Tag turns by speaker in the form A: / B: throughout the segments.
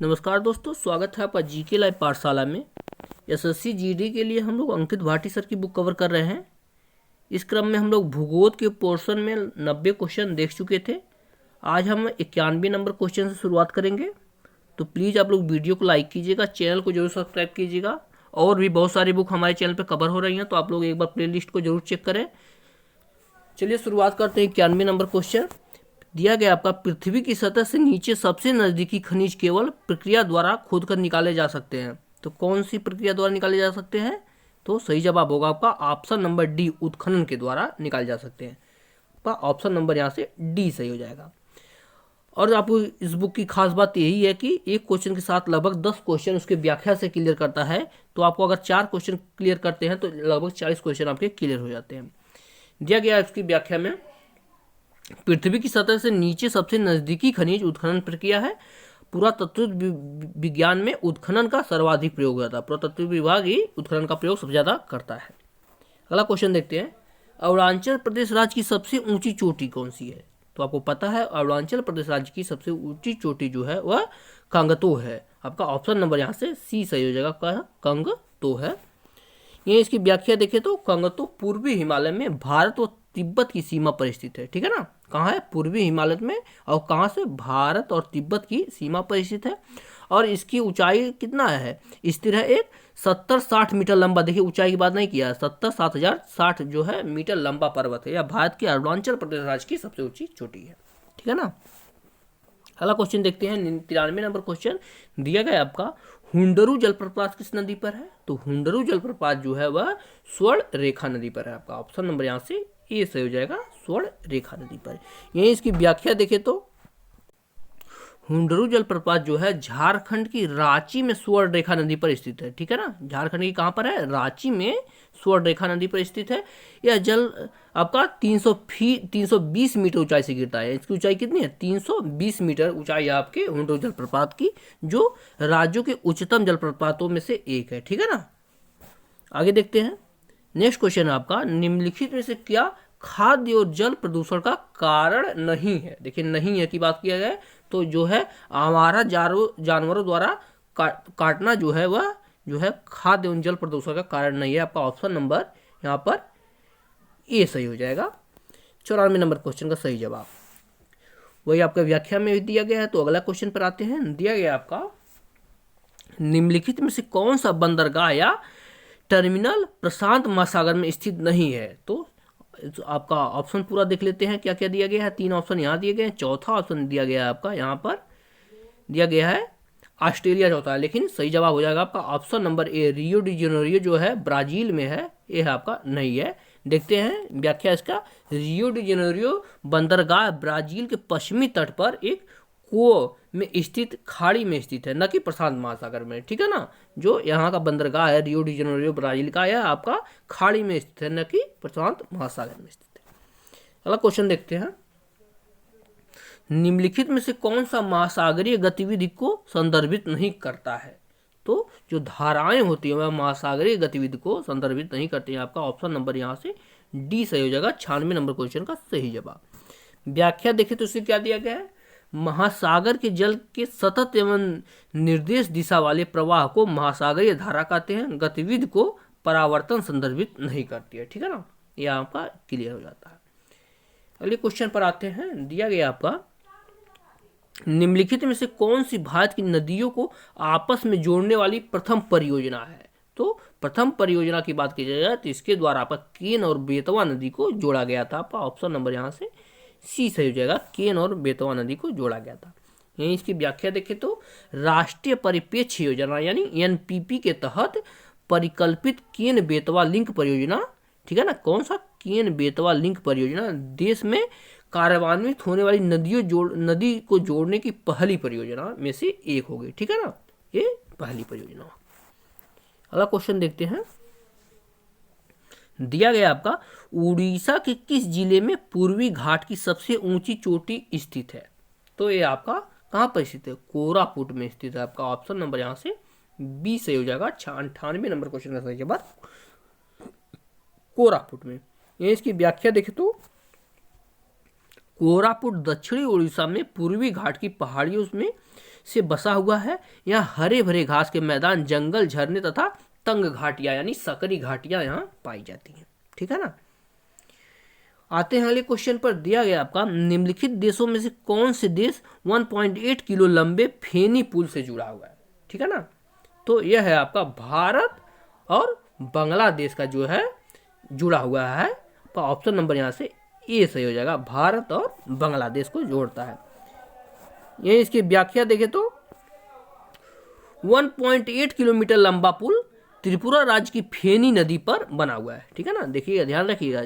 A: नमस्कार दोस्तों, स्वागत है आपका जीके लाइव पाठशाला में। एसएससी जीडी के लिए हम लोग अंकित भाटी सर की बुक कवर कर रहे हैं। इस क्रम में हम लोग भूगोल के पोर्शन में 90 क्वेश्चन देख चुके थे। आज हम 91 नंबर क्वेश्चन से शुरुआत करेंगे। तो प्लीज़ आप लोग वीडियो को लाइक कीजिएगा, चैनल को जरूर सब्सक्राइब कीजिएगा। और भी बहुत सारी बुक हमारे चैनल पर कवर हो रही हैं, तो आप लोग एक बार प्ले लिस्ट को जरूर चेक करें। चलिए शुरुआत करते हैं। 91 नंबर क्वेश्चन दिया गया आपका, पृथ्वी की सतह से नीचे सबसे नज़दीकी खनिज केवल प्रक्रिया द्वारा खोदकर निकाले जा सकते हैं। तो कौन सी प्रक्रिया द्वारा निकाले जा सकते हैं? तो सही जवाब होगा आपका ऑप्शन नंबर डी, उत्खनन के द्वारा निकाले जा सकते हैं। आपका ऑप्शन नंबर यहाँ से डी सही हो जाएगा। और आपको इस बुक की खास बात यही है कि एक क्वेश्चन के साथ लगभग 10 क्वेश्चन उसके व्याख्या से क्लियर करता है। तो आपको अगर 4 क्वेश्चन क्लियर करते हैं तो लगभग 40 क्वेश्चन आपके क्लियर हो जाते हैं। दिया गया इसकी व्याख्या में, पृथ्वी की सतह से नीचे सबसे नजदीकी खनिज उत्खनन प्रक्रिया है। पुरातत्व विज्ञान में उत्खनन का सर्वाधिक प्रयोग हुआ था। पुरातत्व विभाग ही उत्खनन का प्रयोग सबसे ज्यादा करता है। अगला क्वेश्चन देखते हैं, अरुणाचल प्रदेश राज्य की सबसे ऊंची चोटी कौन सी है? तो आपको पता है अरुणाचल प्रदेश राज्य की सबसे ऊंची चोटी जो है वह कांगतो है। आपका ऑप्शन नंबर यहाँ से सी सही हो जाएगा, कांगतो है। ये इसकी व्याख्या देखें तो कांगतो पूर्वी हिमालय में भारत और तिब्बत की सीमा पर स्थित है। ठीक है ना, कहाँ है? पूर्वी हिमालय में। और कहाँ से? भारत और तिब्बत की सीमा पर स्थित है। और इसकी ऊंचाई कितना है? स्थिर है एक 70-60 मीटर लंबा। देखिए ऊंचाई की बात नहीं किया, 70-7060 जो है मीटर लंबा पर्वत है। यह भारत के अरुणाचल प्रदेश राज्य की सबसे ऊंची चोटी है। ठीक है ना। अगला क्वेश्चन देखते हैं। 93 नंबर क्वेश्चन दिया गया आपका, हुंडरू जलप्रपात किस नदी पर है? तो हुंडरू जलप्रपात जो है वह स्वर्ण रेखा नदी पर है। आपका ऑप्शन नंबर यहाँ से ए सही हो जाएगा, स्वर्ण रेखा नदी पर। यही इसकी व्याख्या देखें तो, हुंडरू जलप्रपात जो है झारखंड की रांची में स्वर्ण रेखा नदी पर स्थित है। ठीक है ना, झारखंड की कहाँ पर है? रांची में स्वर्ण रेखा नदी पर स्थित है। यह जल आपका 320 मीटर ऊंचाई से गिरता है। इसकी ऊंचाई कितनी है? 320 मीटर ऊंचाई है आपके हुंडरू जलप्रपात की, जो राज्यों के उच्चतम जलप्रपातों में से एक है। ठीक है ना। आगे देखते हैं। नेक्स्ट क्वेश्चन आपका, निम्नलिखित में से क्या खाद्य और जल प्रदूषण का कारण नहीं है? देखिए नहीं है की बात किया जाए तो जो है आवारा जानवरों द्वारा काटना जो है वह जो है खाद्य एवं जल प्रदूषण का कारण नहीं है। आपका ऑप्शन नंबर यहाँ पर ए सही हो जाएगा। 94 नंबर क्वेश्चन का सही जवाब वही आपका व्याख्या में दिया गया है। तो अगला क्वेश्चन पर आते हैं। दिया गया आपका, निम्नलिखित में से कौन सा बंदरगाह या टर्मिनल प्रशांत महासागर में स्थित नहीं है? तो आपका ऑप्शन पूरा देख लेते हैं क्या क्या दिया गया है। 3 ऑप्शन यहाँ दिए गए हैं, चौथा ऑप्शन दिया गया है आपका यहाँ पर दिया गया है ऑस्ट्रेलिया चौथा है। लेकिन सही जवाब हो जाएगा आपका option number A, Rio de Janeiro जो है ब्राजील में है। यह आपका नहीं है। देखते हैं व्याख्या इसका, रियो डी जेनेरियो बंदरगाह ब्राजील के पश्चिमी तट पर एक कुओं में स्थित खाड़ी में स्थित है, न कि प्रशांत महासागर में। ठीक है ना, जो यहाँ का बंदरगाह है रियो डी जेनेरियो ब्राजील का, यह आपका खाड़ी में स्थित है, न कि प्रशांत महासागर में स्थित है। अगला क्वेश्चन देखते हैं, निम्नलिखित में से कौन सा महासागरीय गतिविधि को संदर्भित नहीं करता है? तो जो धाराएं होती है वह महासागरीय गतिविधि को संदर्भित नहीं करती है। आपका ऑप्शन नंबर यहाँ से डी सही हो जाएगा। 96 नंबर क्वेश्चन का सही जवाब। व्याख्या देखें तो इसे क्या दिया गया है, महासागर के जल के सतत एवं निर्देश दिशा वाले प्रवाह को महासागरीय धारा कहते हैं। गतिविधि को परावर्तन संदर्भित नहीं करती है। ठीक है ना, यह आपका क्लियर हो जाता है। अगले क्वेश्चन पर आते हैं। दिया गया आपका, निम्नलिखित में से कौन सी भारत की नदियों को आपस में जोड़ने वाली प्रथम परियोजना है? तो प्रथम परियोजना की बात की जाए तो इसके द्वारा आपका केन और बेतवा नदी को जोड़ा गया था। आपका ऑप्शन नंबर यहाँ से सी सही हो जाएगा, केन और बेतवा नदी को जोड़ा गया था। यही इसकी व्याख्या देखें तो, राष्ट्रीय परिप्रेक्ष्य योजना यानी एनपीपी के तहत परिकल्पित केन बेतवा लिंक परियोजना, ठीक है ना, कौन सा? केन बेतवा लिंक परियोजना देश में कार्यान्वित होने वाली नदी को जोड़ने की पहली परियोजना में से एक होगी। ठीक है ना, ये पहली परियोजना। अगला क्वेश्चन देखते हैं। दिया गया आपका, उड़ीसा के किस जिले में पूर्वी घाट की सबसे ऊंची चोटी स्थित है? तो ये आपका कहाँ पर स्थित है? कोरापुट में स्थित है। आपका ऑप्शन नंबर यहाँ से बी सही हो जाएगा। 98 नंबर क्वेश्चन का सही जवाब कोरापुट में। ये इसकी व्याख्या देखें तो, कोरापुट दक्षिणी उड़ीसा में पूर्वी घाट की पहाड़ियों में से बसा हुआ है। यहाँ हरे भरे घास के मैदान, जंगल, झरने तथा तंग घाटियां यानी सकरी घाटियां यहाँ पाई जाती हैं। ठीक है ना। आते हैं अगले क्वेश्चन पर। दिया गया आपका, निम्नलिखित देशों में से कौन से देश 1.8 किलो लंबे फेनी पुल से जुड़ा हुआ है। ठीक है ना। तो यह है आपका भारत और बांग्लादेश का जो है जुड़ा हुआ है। तो ऑप्शन नंबर यहाँ से ए सही हो जाएगा, भारत और बांग्लादेश को जोड़ता है। यही इसकी व्याख्या देखें तो 1.8 किलोमीटर लंबा पुल त्रिपुरा राज्य की फेनी नदी पर बना हुआ है। ठीक है ना। देखिएगा, ध्यान रखिएगा,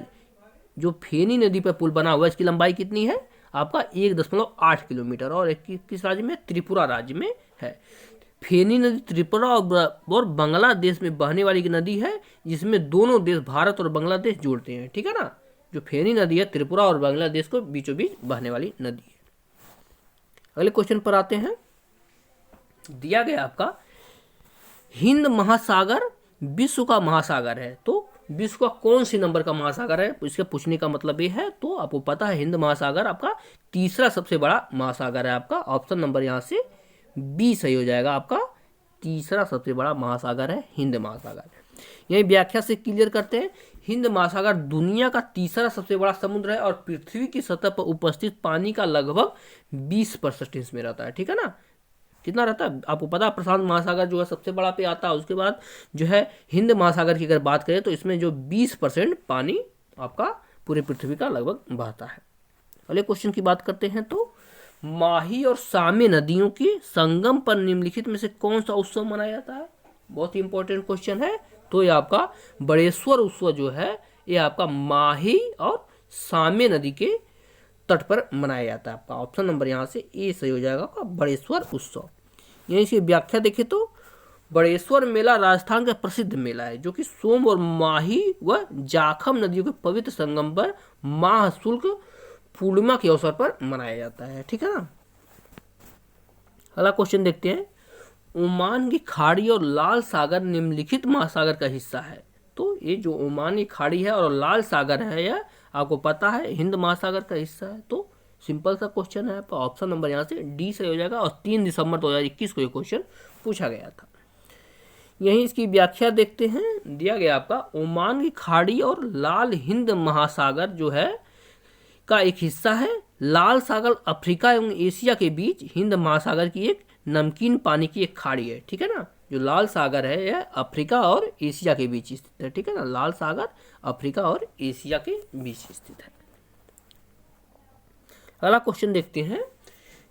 A: जो फेनी नदी पर पुल बना हुआ है इसकी लंबाई कितनी है आपका 1.8 किलोमीटर और किस राज्य में, त्रिपुरा राज्य में है। फेनी नदी त्रिपुरा और बांग्लादेश में बहने वाली नदी है, जिसमें दोनों देश भारत और बांग्लादेश जोड़ते हैं। ठीक है ना। जो फेनी नदी है त्रिपुरा और बांग्लादेश को बीचों बीच बहने वाली नदी है। अगले क्वेश्चन पर आते हैं। दिया गया आपका, हिंद महासागर विश्व का महासागर है। तो विश्व का कौन सी नंबर का महासागर है, इसके पूछने का मतलब ये है। तो आपको पता है हिंद महासागर आपका तीसरा सबसे बड़ा महासागर है। आपका ऑप्शन नंबर यहाँ से बी सही हो जाएगा, आपका तीसरा सबसे बड़ा महासागर है हिंद महासागर। यही व्याख्या से क्लियर करते हैं। हिंद महासागर दुनिया का तीसरा सबसे बड़ा समुद्र है और पृथ्वी की सतह पर उपस्थित पानी का लगभग 20% इसमें रहता है। ठीक है ना। कितना रहता है आपको पता है, प्रशांत महासागर जो है सबसे बड़ा पे आता है, उसके बाद जो है हिंद महासागर की अगर बात करें तो इसमें जो 20% पानी आपका पूरे पृथ्वी का लगभग बहता है। अगले क्वेश्चन की बात करते हैं। तो माही और सामे नदियों के संगम पर निम्नलिखित में से कौन सा उत्सव मनाया जाता है। बहुत ही इंपॉर्टेंट क्वेश्चन है। तो ये आपका बड़ेश्वर उत्सव जो है ये आपका माही और सामे नदी के तट पर मनाया जाता है। आपका ऑप्शन नंबर यहाँ से ए सही हो जाएगा, आपका बड़ेश्वर उत्सव। यहीं इसकी व्याख्या देखें तो बड़ेश्वर मेला राजस्थान का प्रसिद्ध मेला है, जो कि सोम और माही व जाखम नदियों के पवित्र संगम पर माह शुल्क पूर्णिमा के अवसर पर मनाया जाता है। ठीक है ना। अगला क्वेश्चन देखते हैं। ओमान की खाड़ी और लाल सागर निम्नलिखित महासागर का हिस्सा है। तो ये जो ओमान की खाड़ी है और लाल सागर है, यह आपको पता है हिंद महासागर का हिस्सा है। तो सिंपल सा क्वेश्चन है, आपका ऑप्शन नंबर यहाँ से डी सही हो जाएगा। और 3 दिसंबर 2021 को ये क्वेश्चन पूछा गया था। यहीं इसकी व्याख्या देखते हैं। दिया गया आपका, ओमान की खाड़ी और लाल हिंद महासागर जो है का एक हिस्सा है। लाल सागर अफ्रीका एवं एशिया के बीच हिंद महासागर की एक नमकीन पानी की एक खाड़ी है। ठीक है ना। जो लाल सागर है यह अफ्रीका और एशिया के बीच स्थित है। ठीक है ना। लाल सागर अफ्रीका और एशिया के बीच स्थित है। अगला क्वेश्चन देखते हैं।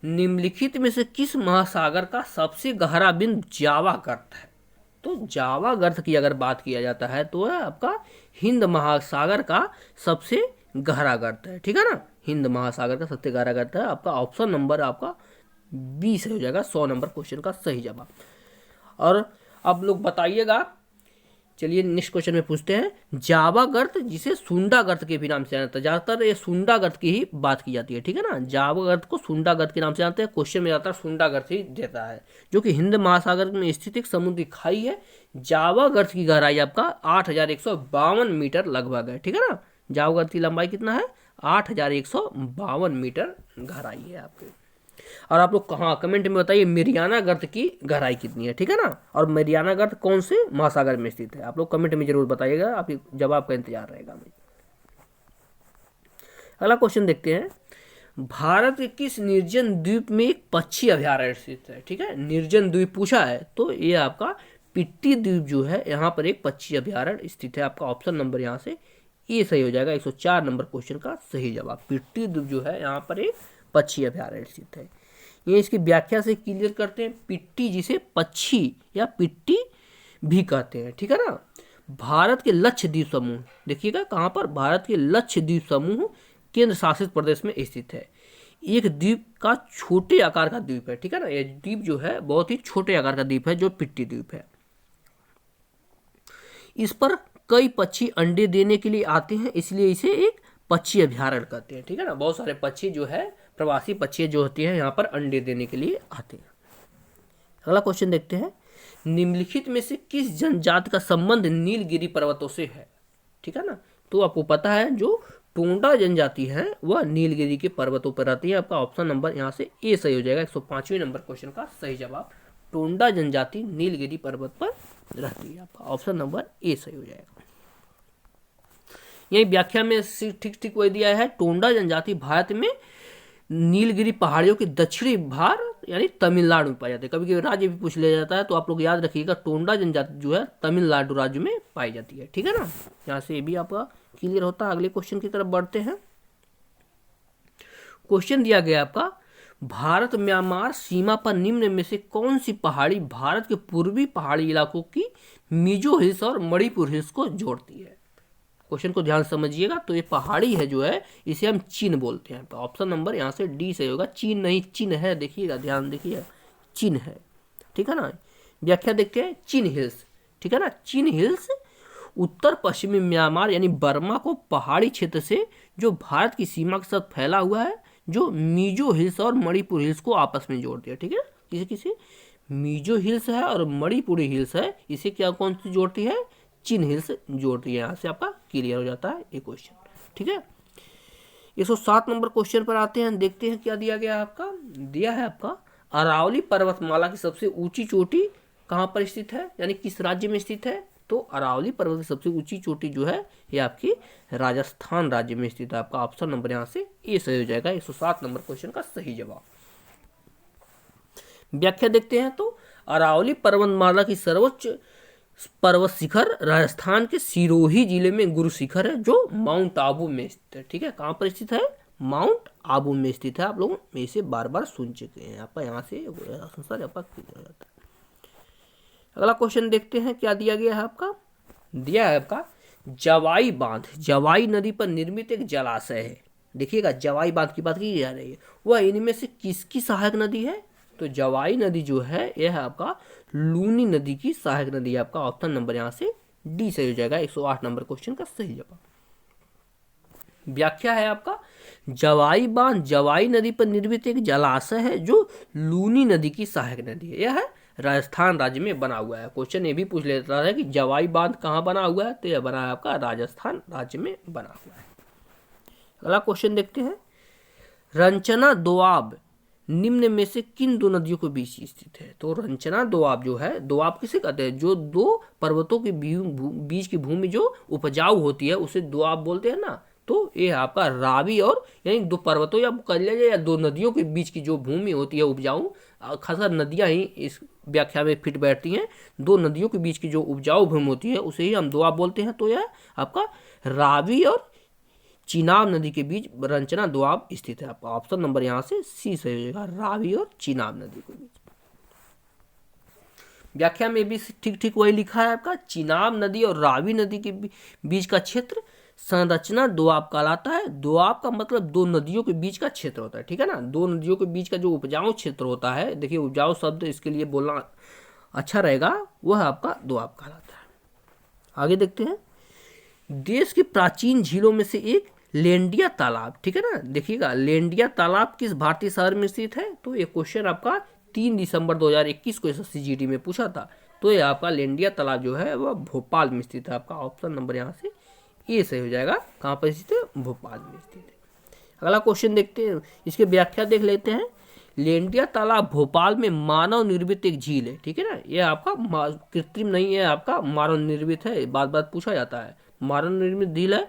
A: निम्नलिखित में से किस महासागर का सबसे गहरा बिंदु जावा गर्त है। तो जावा गर्त की अगर बात किया जाता है तो वह आपका हिंद महासागर का सबसे गहरा गर्त है। ठीक है ना। हिंद महासागर का सबसे गहरा गर्त है। आपका ऑप्शन नंबर आपका बी से हो जाएगा 100 नंबर क्वेश्चन का सही जवाब। और अब लोग बताइएगा। चलिए नेक्स्ट क्वेश्चन में पूछते हैं। जावा गर्त जिसे सुंडा गर्त के भी नाम से जानता है, ज्यादातर ये सुंडा गर्त की ही बात की जाती है। ठीक है ना। जावा गर्त को सुंडा गर्त के नाम से जानते हैं। क्वेश्चन में ज्यादातर सुंडा गर्त ही देता है, जो कि हिंद महासागर में स्थित एक समुद्री खाई है। जावा गर्त की गहराई आपका 8152 मीटर लगभग है। ठीक है ना। जावा गर्त की लंबाई कितना है, 8152 मीटर गहराई है आपके। और आप लोग कहाँ कमेंट में बताइए मेरियाना गर्त की गहराई कितनी है। ठीक है ना। और मेरियाना गर्त कौन से महासागर में स्थित है, आप लोग कमेंट में जरूर बताइएगा। आपके जवाब का इंतजार रहेगा मुझे। अगला क्वेश्चन देखते हैं। भारत के किस निर्जन द्वीप में एक पक्षी अभ्यारण्य स्थित है। ठीक है। निर्जन द्वीप पूछा है तो ये आपका पिट्टी द्वीप जो है यहाँ पर एक पक्षी अभ्यारण्य स्थित है। आपका ऑप्शन नंबर यहाँ से ए सही हो जाएगा, 104 नंबर क्वेश्चन का सही जवाब। पिट्टी द्वीप जो है यहाँ पर एक पक्षी अभ्यारण्य स्थित है। ये इसकी व्याख्या से क्लियर करते हैं। पिट्टी जिसे पक्षी या पिट्टी भी कहते हैं। ठीक है ना। भारत के लक्षद्वीप समूह, देखिएगा कहाँ पर, भारत के लक्षद्वीप समूह केंद्र शासित प्रदेश में स्थित है। एक द्वीप का छोटे आकार का द्वीप है। ठीक है ना। यह द्वीप जो है बहुत ही छोटे आकार का द्वीप है, जो पिट्टी द्वीप है। इस पर कई पक्षी अंडे देने के लिए आते हैं, इसलिए इसे एक पक्षी अभ्यारण्य कहते हैं। ठीक है ना। बहुत सारे पक्षी जो है, प्रवासी पक्षी जो होती हैं यहाँ पर अंडे देने के लिए आते हैं। अगला क्वेश्चन देखते हैं। निम्नलिखित में से किस जनजाति का संबंध नीलगिरी पर्वतों से है। ठीक है ना। तो आपको पता है जो टोंडा जनजाति है वह नीलगिरी के पर्वतों पर रहती है। आपका ऑप्शन नंबर यहाँ से ए सही हो जाएगा। 105वें नंबर क्वेश्चन का सही जवाब टोंडा जनजाति नीलगिरी पर्वत पर रहती है। आपका ऑप्शन नंबर ए सही हो जाएगा। यही व्याख्या में ठीक ठीक वही दिया है, टोंडा जनजाति भारत में नीलगिरी पहाड़ियों के दक्षिणी भाग यानी तमिलनाडु में पाई जाती है। कभी कभी राज्य भी पूछ लिया जाता है, तो आप लोग याद रखिएगा टोंडा जनजाति जो है तमिलनाडु राज्य में पाई जाती है। ठीक है ना, यहाँ से ये भी आपका क्लियर होता है। अगले क्वेश्चन की तरफ बढ़ते हैं। क्वेश्चन दिया गया आपका, भारत म्यांमार सीमा पर निम्न में से कौन सी पहाड़ी भारत के पूर्वी पहाड़ी इलाकों की मिजो हिल्स और मणिपुर हिल्स को जोड़ती है। क्वेश्चन को ध्यान समझिएगा। तो ये पहाड़ी है जो है इसे हम चीन बोलते हैं। तो ऑप्शन नंबर यहाँ से डी सही होगा। चीन नहीं, चीन है, देखिएगा, ध्यान देखिए, चीन है। ठीक है ना, व्याख्या देखते हैं। चीन हिल्स, ठीक है ना, चीन हिल्स उत्तर पश्चिमी म्यांमार यानी बर्मा को पहाड़ी क्षेत्र से जो भारत की सीमा के साथ फैला हुआ है, जो मिजो हिल्स और मणिपुर हिल्स को आपस में जोड़ती है। ठीक है, किसी किसी मिजो हिल्स है और मणिपुरी हिल्स है, इसे क्या कौन सी जोड़ती है? चीन हिल्स जोड़ती है। यहाँ से आपका क्लियर हो जाता है ये क्वेश्चन। ठीक है, 107 नंबर क्वेश्चन पर आते हैं। देखते हैं क्या दिया गया है आपका। दिया है आपका, अरावली पर्वतमाला की सबसे ऊंची चोटी कहाँ पर स्थित है, यानी किस राज्य में स्थित है? तो अरावली पर्वत की सबसे ऊंची चोटी जो है ये आपकी राजस्थान राज्य में स्थित है। आपका ऑप्शन नंबर यहाँ से ए सही हो जाएगा। 107 नंबर क्वेश्चन का सही जवाब। व्याख्या देखते हैं। तो अरावली पर्वतमाला की सर्वोच्च पर्वत शिखर राजस्थान के सिरोही जिले में गुरु शिखर है, जो माउंट आबू में स्थित है। ठीक है, कहाँ पर स्थित है? माउंट आबू में स्थित है। आप लोग में इसे बार बार सुन चुके हैं। आपका यहाँ से आंसर आपका क्लियर हो जाता है। अगला क्वेश्चन देखते हैं क्या दिया गया है आपका। दिया है आपका, जवाई बांध जवाई नदी पर निर्मित एक जलाशय है। देखिएगा, जवाई बांध की बात की जा रही है, वह इनमें से किसकी सहायक नदी है? तो जवाई नदी जो है यह है आपका लूनी नदी की सहायक नदी है। आपका ऑप्शन नंबर यहाँ से डी सही हो जाएगा। 108 नंबर क्वेश्चन का सही जवाब। व्याख्या है आपका, जवाई बांध जवाई नदी पर निर्मित एक जलाशय है जो लूनी नदी की सहायक नदी है। यह है राजस्थान राज्य में बना हुआ है। क्वेश्चन ये भी पूछ लेता है कि जवाई बांध कहाँ बना हुआ है, तो यह बना है आपका राजस्थान राज्य में बना हुआ है। अगला क्वेश्चन देखते हैं। रंचना दोआब निम्न में से किन दो नदियों के बीच स्थित है? तो रंचना दोआब जो है, दोआब किसे कहते हैं? जो दो पर्वतों के बीच की भूमि जो उपजाऊ होती है उसे दोआब बोलते हैं ना। तो ये आपका रावी और यानी दो पर्वतों या कह लीजिए या दो नदियों के बीच की जो भूमि होती है उपजाऊ, खासकर नदियां ही इस व्याख्या में फिट बैठती हैं। दो नदियों के बीच की जो उपजाऊ भूमि होती है उसे ही हम दोआब बोलते हैं। तो यह आपका रावी और चिनाब नदी के बीच रंचना दोआब स्थित है। आपका ऑप्शन नंबर यहाँ से सी सही हो जाएगा, रावी और चिनाब नदी के बीच। व्याख्या में भी ठीक ठीक वही लिखा है आपका, चिनाब नदी और रावी नदी के बीच का क्षेत्र संरचना दोआब कहलाता है। दोआब का मतलब दो नदियों के बीच का क्षेत्र होता है। ठीक है ना, दो नदियों के बीच का जो उपजाऊ क्षेत्र होता है, देखिए उपजाऊ शब्द इसके लिए बोलना अच्छा रहेगा, वह आपका दोआब कहलाता है। आगे देखते हैं। देश की प्राचीन झीलों में से एक लेंडिया तालाब, ठीक है ना, देखिएगा लेंडिया तालाब किस भारतीय शहर में स्थित है? तो ये क्वेश्चन आपका 3 दिसंबर 2021 को एसएससी जीडी में पूछा था। तो ये आपका लेंडिया तालाब जो है वह भोपाल में स्थित है। आपका ऑप्शन नंबर यहाँ से ए सही हो जाएगा। कहाँ पर स्थित है? भोपाल में स्थित है। अगला क्वेश्चन देखते हैं, इसकी व्याख्या देख लेते हैं। लेंडिया तालाब भोपाल में मानव निर्मित एक झील है। ठीक है ना, यह आपका कृत्रिम नहीं है, आपका मानव निर्मित है। बात बात पूछा जाता है, मानव निर्मित झील है।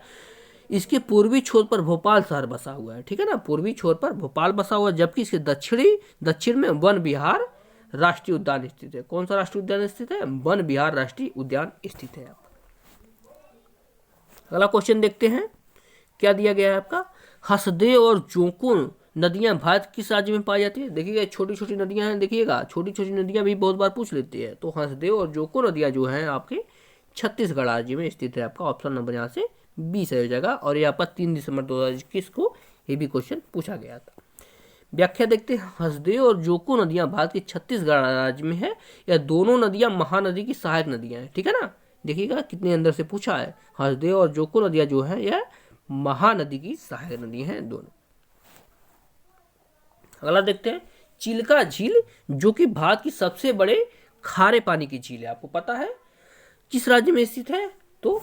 A: इसके पूर्वी छोर पर भोपाल शहर बसा हुआ है। ठीक है ना, पूर्वी छोर पर भोपाल बसा हुआ है, जबकि इसके दक्षिण में वन विहार राष्ट्रीय उद्यान स्थित है। कौन सा राष्ट्रीय उद्यान स्थित है? वन विहार राष्ट्रीय उद्यान स्थित है। अगला क्वेश्चन देखते हैं क्या दिया गया है आपका। हसदेव और जोंको नदियां भारत किस राज्य में पाई जाती है? देखिएगा छोटी छोटी नदियां हैं, देखिएगा छोटी छोटी नदियां भी बहुत बार पूछ लेती है। तो हसदेव और जोंको नदियां जो हैं आपके छत्तीसगढ़ राज्य में स्थित है। आपका ऑप्शन नंबर यहाँ से बी सही हो जाएगा। और ये आपका 3 दिसंबर 2021 को ये भी क्वेश्चन पूछा गया था। व्याख्या देखते हैं। हसदेव और जोंको नदियां भारत के छत्तीसगढ़ राज्य में है। यह दोनों नदियां महानदी की सहायक नदियां हैं। ठीक है ना, देखिएगा कितने अंदर से पूछा है। हसदेव और जोंको नदियां जो है यह महानदी की सहायक नदी हैं दोनों। अगला देखते हैं। चिल्का झील जो कि भारत की सबसे बड़े खारे पानी की झील है, आपको पता है किस राज्य में स्थित है? तो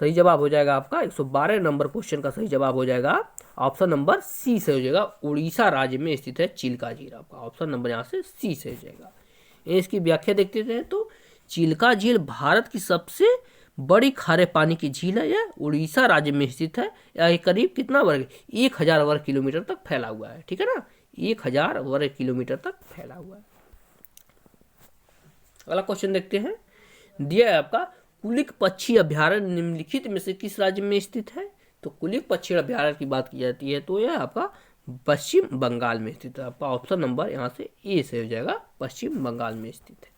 A: सही जवाब हो जाएगा आपका 112 नंबर क्वेश्चन का सही जवाब हो जाएगा ऑप्शन नंबर सी से हो जाएगा। उड़ीसा राज्य में स्थित है चिल्का झील, आपका ऑप्शन नंबर यहाँ से सी से हो जाएगा। इसकी व्याख्या देखते हैं तो चिल्का झील भारत की सबसे बड़ी खारे पानी की झील है। यह उड़ीसा राज्य में स्थित है। यह करीब कितना वर्ग 1000 वर्ग किलोमीटर तक फैला हुआ है, ठीक है ना, 1000 वर्ग किलोमीटर तक फैला हुआ है। अगला क्वेश्चन देखते हैं, दिया है आपका कुलिक पक्षी अभ्यारण्य निम्नलिखित में से किस राज्य में स्थित है। तो कुलिक पक्षी अभ्यारण्य की बात की जाती है तो यह आपका पश्चिम बंगाल में स्थित है। आपका ऑप्शन नंबर यहाँ से ए से हो जाएगा, पश्चिम बंगाल में स्थित है।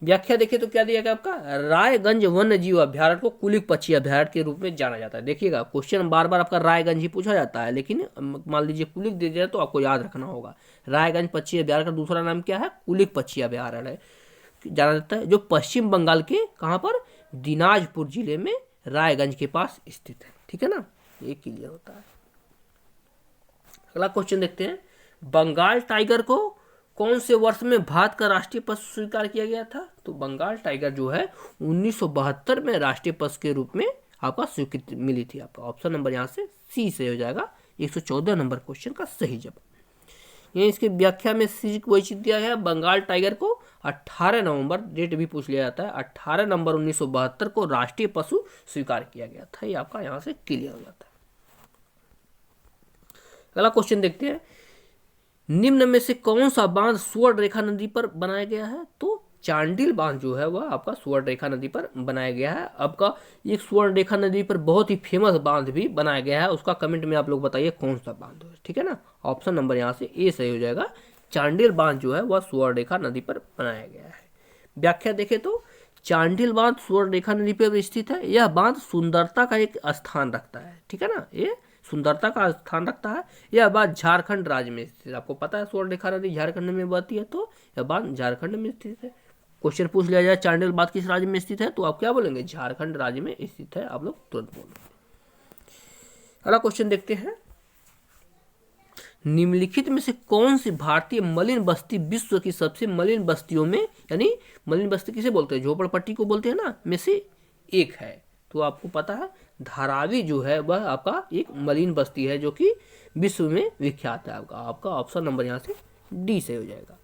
A: व्याख्या देखिए तो क्या दिया गया आपका, रायगंज वन्य जीव अभ्यारण्य को कुलिक पक्षी अभ्यारण्य के रूप में जाना जाता है। देखिएगा क्वेश्चन बार बार आपका रायगंज ही पूछा जाता है, लेकिन मान लीजिए कुलिक दे दिया तो आपको याद रखना होगा। रायगंज पक्षी अभ्यारण्य का दूसरा नाम क्या है, कुलिक पक्षी अभ्यारण्य है, जाना जाता है, जो पश्चिम बंगाल के कहाँ पर दिनाजपुर जिले में रायगंज के पास स्थित है, ठीक है ना, ये क्लियर होता है। अगला क्वेश्चन देखते हैं, बंगाल टाइगर को कौन से वर्ष में भारत का राष्ट्रीय पशु स्वीकार किया गया था। तो बंगाल टाइगर जो है 1972 में राष्ट्रीय पशु के रूप में आपका स्वीकृति मिली थी। आपका ऑप्शन नंबर यहाँ से सी से हो जाएगा 114 नंबर क्वेश्चन का सही जवाब। ये इसकी व्याख्या में सी को वैचित दिया गया, बंगाल टाइगर को 18 नवंबर, डेट भी पूछ लिया जाता है, 18 नवंबर 1972 को राष्ट्रीय पशु स्वीकार किया गया था। ये आपका यहाँ से क्लियर हो जाता है। अगला क्वेश्चन देखते हैं, निम्न में से कौन सा बांध सुवर्ण रेखा नदी पर बनाया गया है। तो चांडिल बांध जो है वह आपका सुवर्ण रेखा नदी पर बनाया गया है। आपका एक सुवर्ण रेखा नदी पर बहुत ही फेमस बांध भी बनाया गया है, उसका कमेंट में आप लोग बताइए कौन सा बांध है, ठीक है ना। ऑप्शन नंबर यहाँ से ए सही हो जाएगा, चांडिल बांध जो है वह सुवर्ण रेखा नदी पर बनाया गया है। व्याख्या देखें तो चांडिल बांध सुवर्ण रेखा नदी पर स्थित है। यह बांध सुंदरता का एक स्थान रखता है, ठीक है ना, ये सुंदरता का स्थान रखता है। यह बांध झारखंड राज्य में स्थित है। आपको पता है सुवर्ण रेखा नदी झारखंड में बहती है, तो यह बांध झारखंड में स्थित है। क्वेश्चन पूछ लिया जाए चांडिल बांध किस राज्य में स्थित है, तो आप क्या बोलेंगे, झारखंड राज्य में स्थित है, आप लोग तुरंत बोलेंगे। अगला क्वेश्चन देखते हैं, निम्नलिखित में से कौन सी भारतीय मलिन बस्ती विश्व की सबसे मलिन बस्तियों में, यानी मलिन बस्ती किसे बोलते हैं, झोपड़पट्टी को बोलते हैं ना, में से एक है। तो आपको पता है धारावी जो है वह आपका एक मलिन बस्ती है जो कि विश्व में विख्यात है। आपका ऑप्शन नंबर यहाँ से डी से हो जाएगा।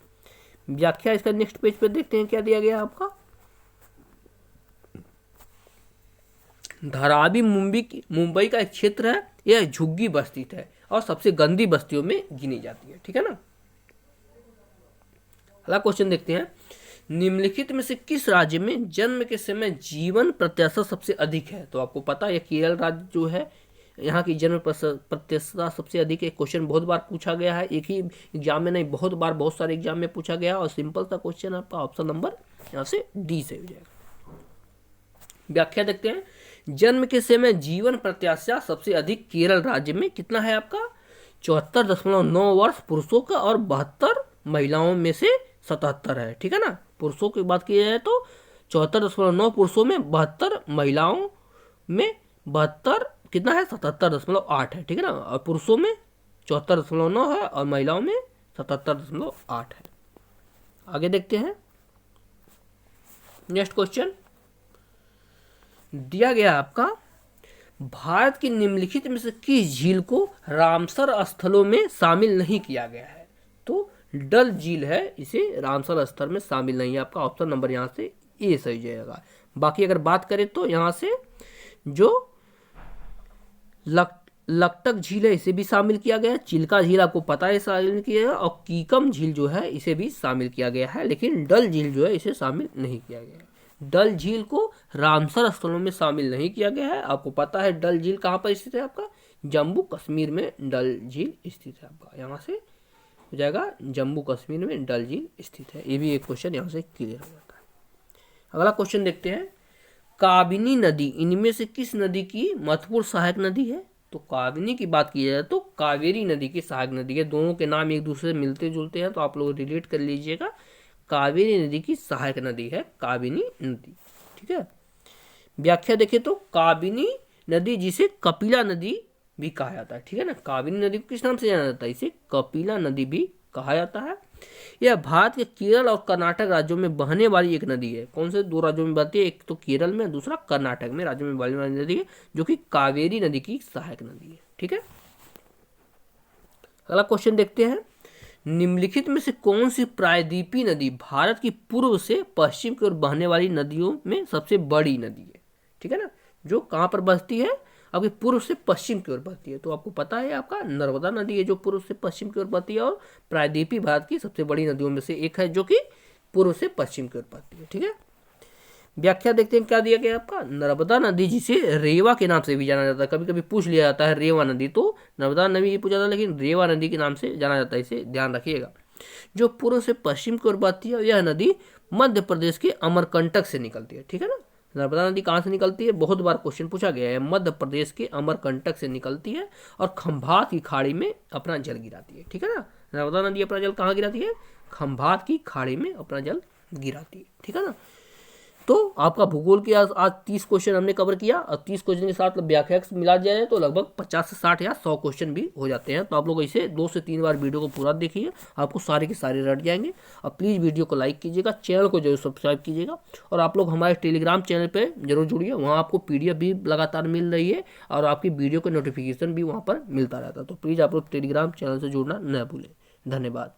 A: व्याख्या इसका नेक्स्ट पेज पे देखते हैं क्या दिया गया आपका, धारावी मुंबई का एक क्षेत्र है। यह झुग्गी बस्ती है और सबसे गंदी बस्तियों में गिनी जाती है, ठीक है ना। अगला क्वेश्चन देखते हैं, निम्नलिखित में से किस राज्य में जन्म के समय जीवन प्रत्याशा सबसे अधिक है। तो आपको पता है केरल राज्य जो है यहाँ की जन्म प्रत्याशा सबसे अधिक है। क्वेश्चन बहुत बार पूछा गया है, एक ही एग्जाम में नहीं, बहुत बार बहुत सारे एग्जाम में पूछा गया और सिंपल सा क्वेश्चन आपका ऑप्शन नंबर यहाँ से डी से हो जाएगा। व्याख्या देखते हैं, जन्म के समय जीवन प्रत्याशा सबसे अधिक केरल राज्य में कितना है आपका 74.9 वर्ष पुरुषों का और 72 महिलाओं में से 77 है, ठीक है ना। पुरुषों की बात की जाए तो 74.9 पुरुषों में, 72 महिलाओं में 72 कितना है 77.8 है, ठीक है ना। और पुरुषों में 74.9 है और महिलाओं में 77.8 है। आगे देखते हैं नेक्स्ट क्वेश्चन, दिया गया आपका भारत की निम्नलिखित में से किस झील को रामसर स्थलों में शामिल नहीं किया गया है। तो डल झील है, इसे रामसर स्थल में शामिल नहीं है। आपका ऑप्शन नंबर यहाँ से ए सही जाएगा। बाकी अगर बात करें तो यहाँ से जो लकटक झील है इसे भी शामिल किया गया है, चिल्का झील आपको पता है शामिल किया गया, और कीकम झील जो है इसे भी शामिल किया गया है, लेकिन डल झील जो है इसे शामिल नहीं किया गया है। डल झील को रामसर स्थलों में शामिल नहीं किया गया है। आपको पता है डल झील कहाँ पर स्थित है, आपका जम्मू कश्मीर में डल झील स्थित है। आपका यहाँ से हो जाएगा जम्मू कश्मीर में डल झील स्थित है। ये भी एक क्वेश्चन यहाँ से क्लियर हो जाता है। अगला क्वेश्चन देखते हैं, काबिनी नदी इनमें से किस नदी की महत्वपूर्ण सहायक नदी है। तो काबिनी की बात की जाए तो कावेरी नदी की सहायक नदी है। दोनों के नाम एक दूसरे से मिलते जुलते हैं, तो आप लोग रिलेट कर लीजिएगा। कावेरी नदी की सहायक नदी है काबिनी नदी, ठीक है। व्याख्या देखें तो काबिनी नदी जिसे कपिला नदी भी कहा जाता है, ठीक है ना। काबिनी नदी को किस नाम से जाना जाता है, इसे कपिला नदी भी कहा जाता है। यह भारत के केरल और कर्नाटक राज्यों में बहने वाली एक नदी है। कौन से दो राज्यों में बहती है? एक तो केरल में, दूसरा कर्नाटक में राज्यों में बहने वाली नदी है, जो कि कावेरी नदी की सहायक नदी है। ठीक है, अगला क्वेश्चन देखते हैं। निम्नलिखित में से कौन सी प्रायद्वीपीय नदी भारत की पूर्व से पश्चिम की ओर बहने वाली नदियों में सबसे बड़ी नदी है? ठीक है ना, जो कहाँ पर बहती है? आपकी पूर्व से पश्चिम की ओर बहती है। तो आपको पता है आपका नर्मदा नदी है जो पूर्व से पश्चिम की ओर बहती है, और प्रायद्वीपीय भारत की सबसे बड़ी नदियों में से एक है जो कि पूर्व से पश्चिम की ओर बहती है। ठीक है, व्याख्या देखते हैं क्या दिया गया आपका। नर्मदा नदी, जिसे रेवा के नाम से भी जाना जाता है, कभी कभी पूछ लिया जाता है रेवा नदी, तो नर्मदा नदी पूछा जाता है, लेकिन रेवा नदी के नाम से जाना जाता है, इसे ध्यान रखिएगा। जो पूर्व से पश्चिम की ओर बहती है, यह नदी मध्य प्रदेश के अमरकंटक से निकलती है। ठीक है ना, नर्मदा नदी कहाँ से निकलती है? बहुत बार क्वेश्चन पूछा गया है। मध्य प्रदेश के अमरकंटक से निकलती है और खंभात की खाड़ी में अपना जल गिराती है। ठीक है ना, नर्मदा नदी अपना जल कहाँ गिराती है? खंभात की खाड़ी में अपना जल गिराती है। ठीक है ना, तो आपका भूगोल के आज 30 क्वेश्चन हमने कवर किया, और 30 क्वेश्चन के साथ व्याख्या मिला जाए तो लगभग 50 से 60 या 100 क्वेश्चन भी हो जाते हैं। तो आप लोग इसे 2 से 3 बार वीडियो को पूरा देखिए, आपको सारे के सारे रट जाएंगे। और प्लीज़ वीडियो को लाइक कीजिएगा, चैनल को जरूर सब्सक्राइब कीजिएगा, और आप लोग हमारे टेलीग्राम चैनल पर जरूर जुड़िए, वहाँ आपको PDF भी लगातार मिल रही है, और आपकी वीडियो का नोटिफिकेशन भी वहाँ पर मिलता रहता है। तो प्लीज़ आप लोग टेलीग्राम चैनल से जुड़ना न भूलें। धन्यवाद।